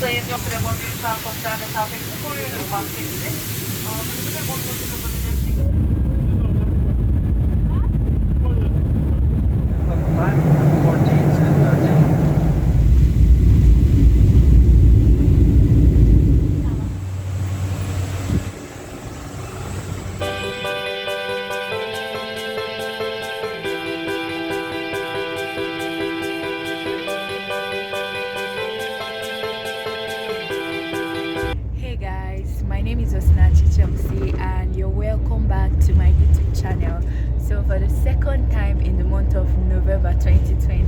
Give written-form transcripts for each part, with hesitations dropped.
sayım yok. Telefon lütfen sosyal mesafenizi koruyun. Maskenizi. Ağzınızı ve burnunuzu kapatacaksınız. And you're welcome back to my YouTube channel. So for the second time in the month of November 2020,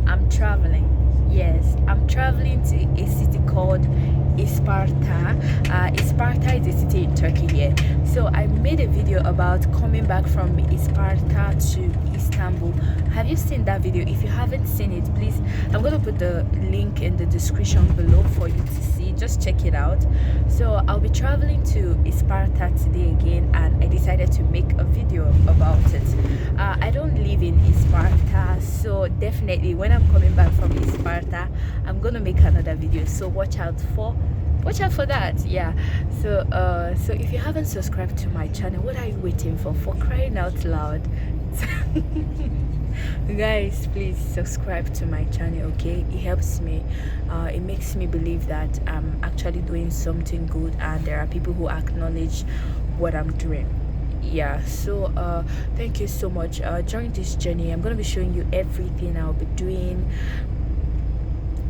I'm traveling. Yes, I'm traveling to a city called Isparta. Isparta is a city in Turkey here. So I made a video about coming back from Isparta to Istanbul. Have you seen that video? If you haven't seen it, please, I'm going to put the link in the description below for you to see. Just check it out. So I'll be traveling to Isparta today again, and I decided to make a video about it. I don't live in Isparta, so definitely when I'm coming back from Isparta, I'm gonna make another video, so watch out for that. Yeah, so if you haven't subscribed to my channel, what are you waiting for crying out loud? Guys, please subscribe to my channel, okay? It helps me. It makes me believe that I'm actually doing something good, and there are people who acknowledge what I'm doing. Yeah, so thank you so much. During this journey, I'm gonna be showing you everything I'll be doing,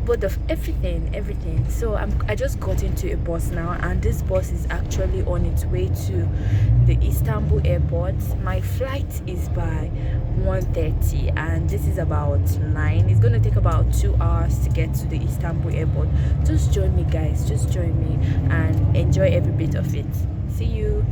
but of everything. So I just got into a bus now, and this bus is actually on its way to the Istanbul Airport. My flight is by 1:30, and this is about 9. It's gonna take about 2 hours to get to the Istanbul Airport. Just join me, guys, just join me and enjoy every bit of it. See you.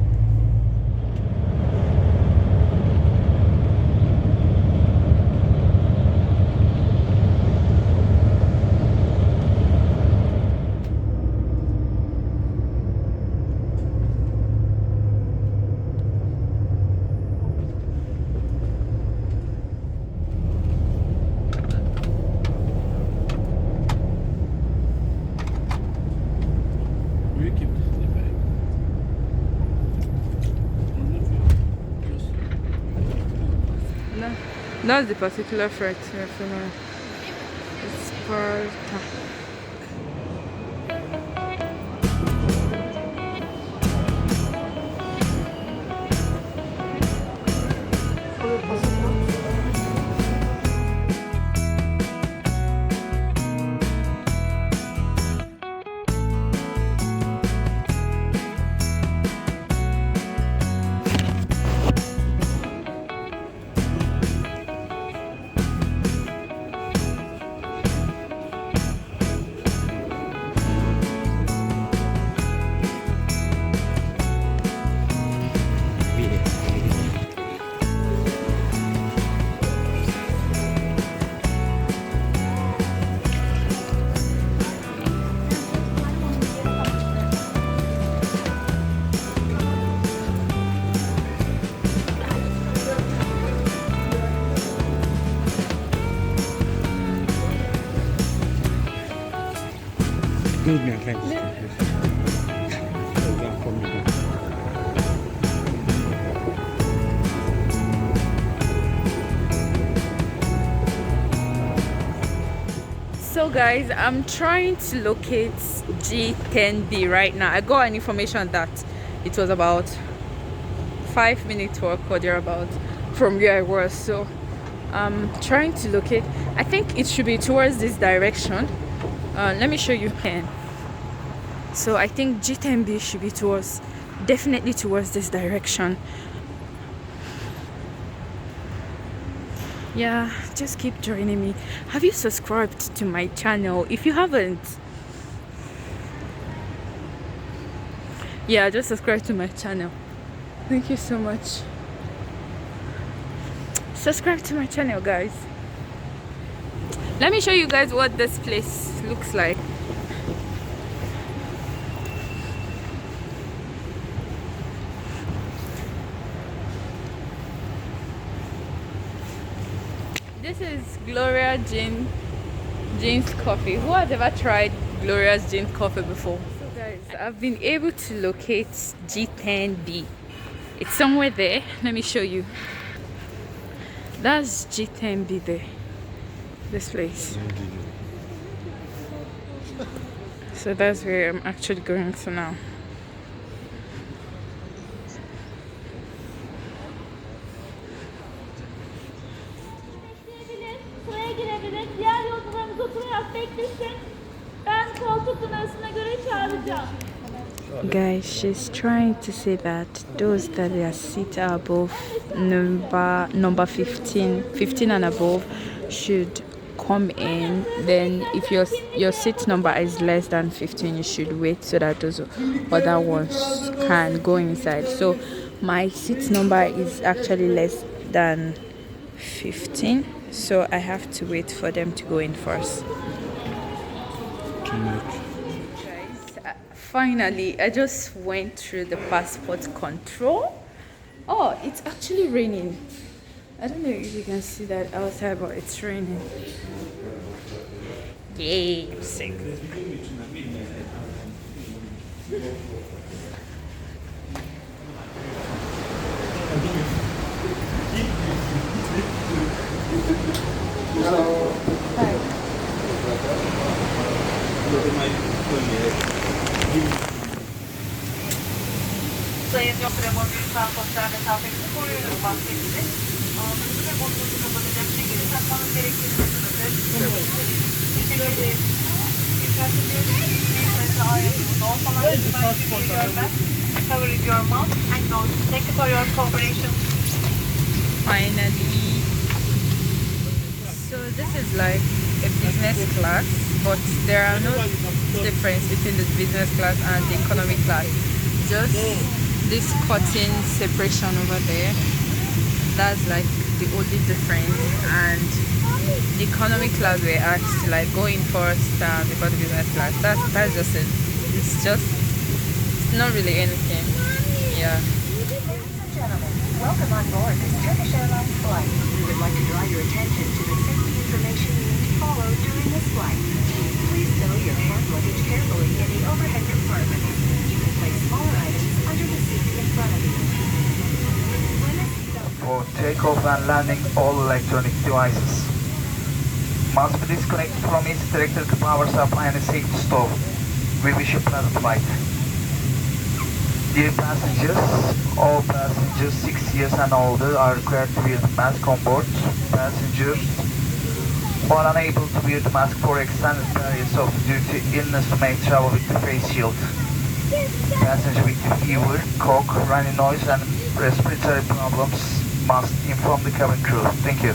That's the particular flight from Isparta. So guys, I'm trying to locate G10B right now. I got an information that it was about 5-minute walk or thereabout from where I was. So I'm trying to locate. I think it should be towards this direction. Let me show you. So I think G10B should be definitely towards this direction. Yeah, just keep joining me. Have you subscribed to my channel? If you haven't, yeah, just subscribe to my channel. Thank you so much. Subscribe to my channel, guys. Let me show you guys what this place looks like. This is Gloria Jean's coffee. Who has ever tried Gloria's drink coffee before. So guys, I've been able to locate G10B. It's somewhere there. Let me show you. That's G10B there. This place. So that's where I'm actually going to now. Sıraya girebilir. Diğer yolcularımız oturarak beklesin. Ben koltuk numarasına göre çağıracağım. Guys, she's trying to say that those that their seats are above number 15 and above should come in. Then if your seat number is less than 15, you should wait so that those other ones can go inside. So my seat number is actually less than 15, so I have to wait for them to go in first. Finally, I just went through the passport control. Oh, it's actually raining. I don't know if you can see that outside, but it's raining. Yay, I'm sick. Hello. Hi. Sayın yok lütfen sosyal mesafenizi koruyun bahsedildi. Ağzınızı ve burnunuzu kapatacak şekilde takmanız gerektiğini düşünülür. Teşekkür ederim. Dikkat ediyoruz. Bir sayıda ayrıntımız olsalar lütfen kimseyi görmez. Cover your mouth and nose. Thank you for your cooperation. Finally. So this is like a business class, but there are no difference between the business class and the economy class. Just this curtain separation over there, that's like the only difference. And the economy class we're asked to like go in first before the business class. That's just it. It's not really anything. Yeah. Welcome on board this Turkish Airlines flight. We would like to draw your attention to the safety information you need to follow during this flight. Please stow your hand luggage carefully in the overhead compartment. You can place smaller items under the seat in front of you. For takeoff and landing, all electronic devices must be disconnected from its directed power supply and safety stove. We wish you pleasant flight. Dear passengers, all passengers 6 years and older are required to wear the mask on board. Passengers who are unable to wear the mask for extended periods of duty illness may travel with the face shield. Passengers with fever, cough, runny nose and respiratory problems must inform the cabin crew. Thank you.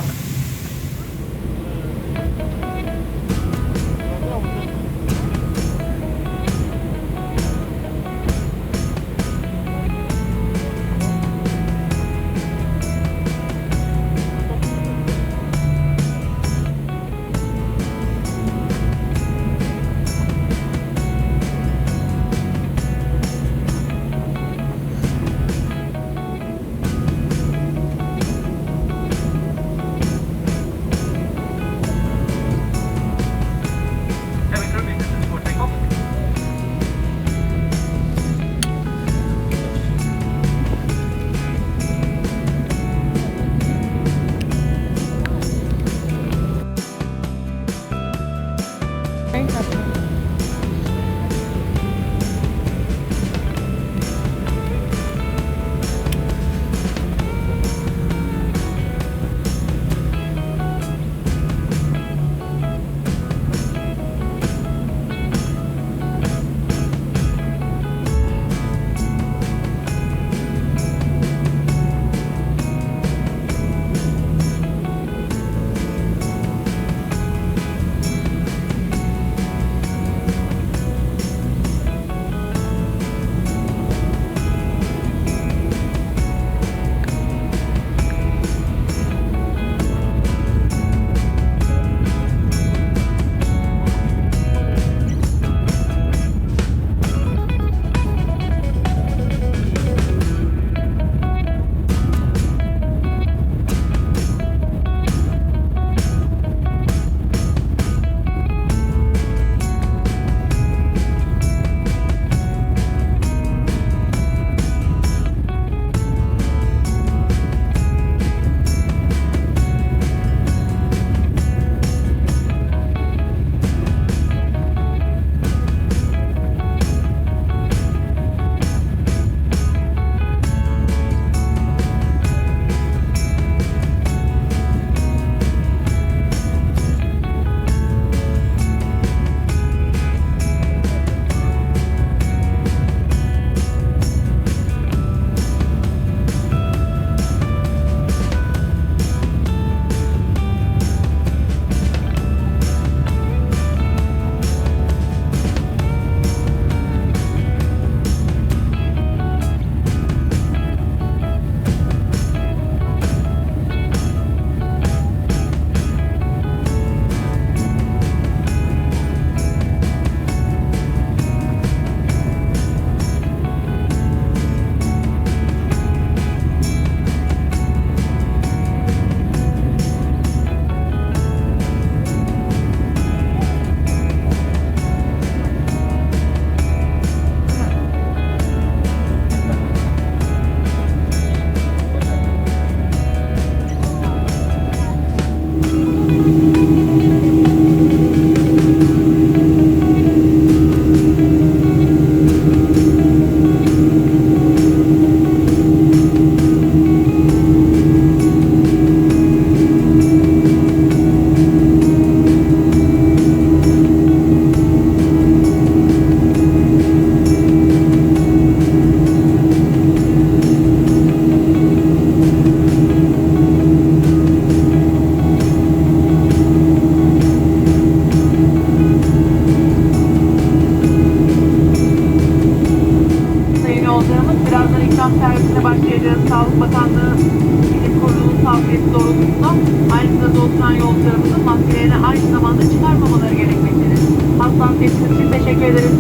çıkarmamaları gerekmektedir. Hastalık tespiti için teşekkür ederiz.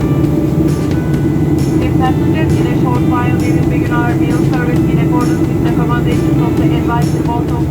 Dear passengers, in a short while we will begin our meal service in accordance with the recommendations of the advisory board of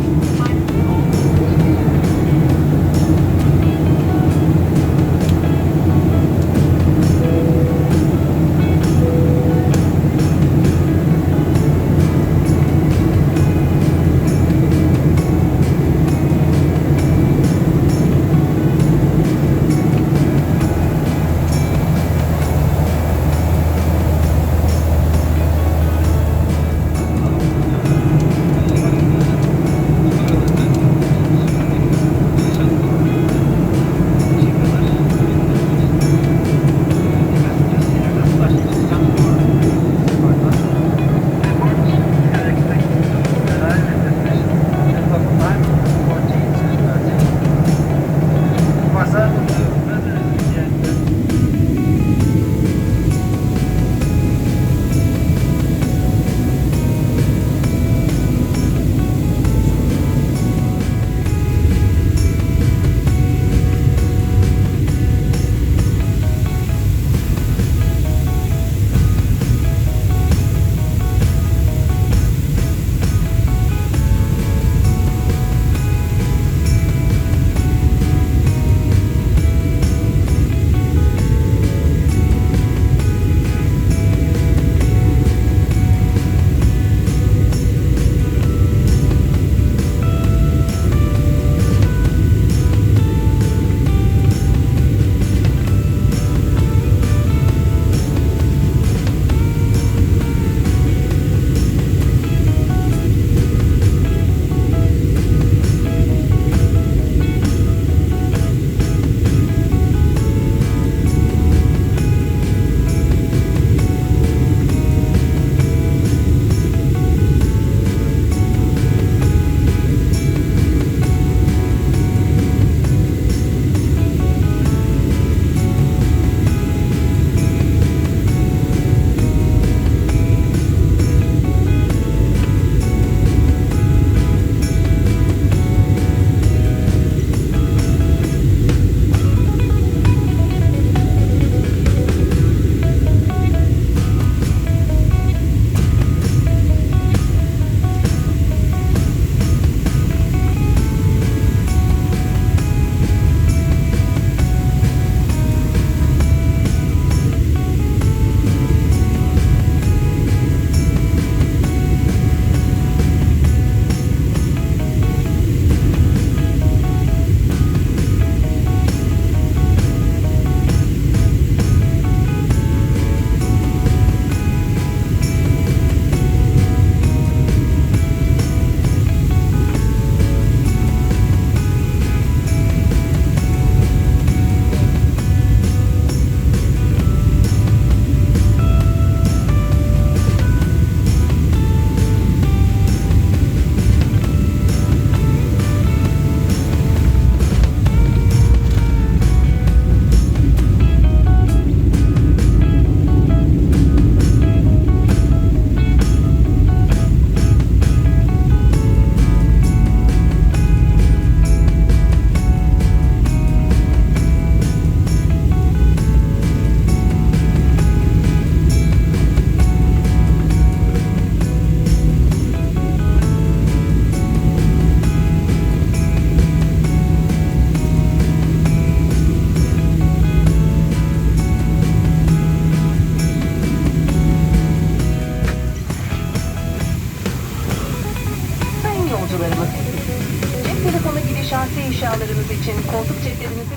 şahsi eşyalarınız için koltuk ceplerinizi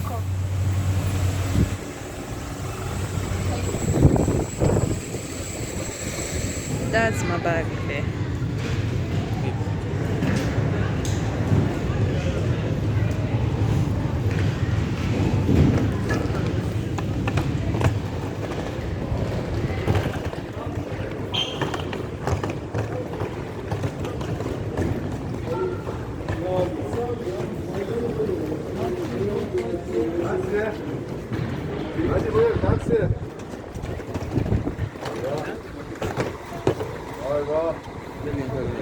That's my bag there. Hadi buyur taksi. Vay vay.